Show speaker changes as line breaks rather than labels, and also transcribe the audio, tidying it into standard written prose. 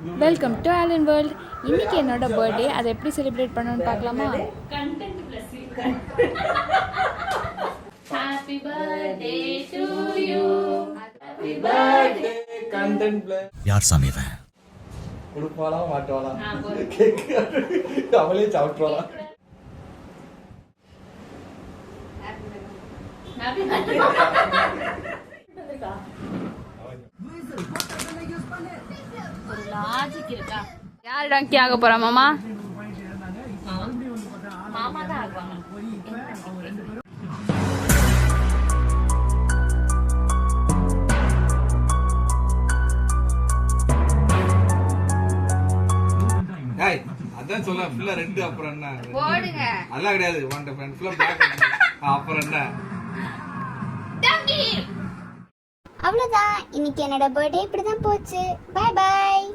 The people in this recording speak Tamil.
Welcome to Alan world. இன்னைக்கு என்னோட பர்த்டே. அதை எப்படி செலிப்ரேட் பண்ணணும்னு பார்க்கலாமா?
Happy birthday to you.
Happy birthday content plus.
யார் சாமி இவன்?
குடுப்பாளா மாட்டவாளா கேக்கு அவளே சாப்பிட்றா.
Happy birthday. ஒரு லாஜிக் இருக்கா?
யார் டங்கி ஆக போறா மாமா?
மாமா தான் ஆகுவாங்க.
டேய் அதான் சொல்ல ஃபுல்லா ரெண்டு அப்புறம் என்ன
போடுங்க.
அதெல்லாம் கிடையாது. ஒன் ஃப்ரெண்ட் ஃபுல்லா பிளாக் அப்புறம் என்ன
டங்கி.
அவ்வளோதான், இன்னைக்கு என்னோட பர்த்டே இப்படி தான் போச்சு. Bye bye.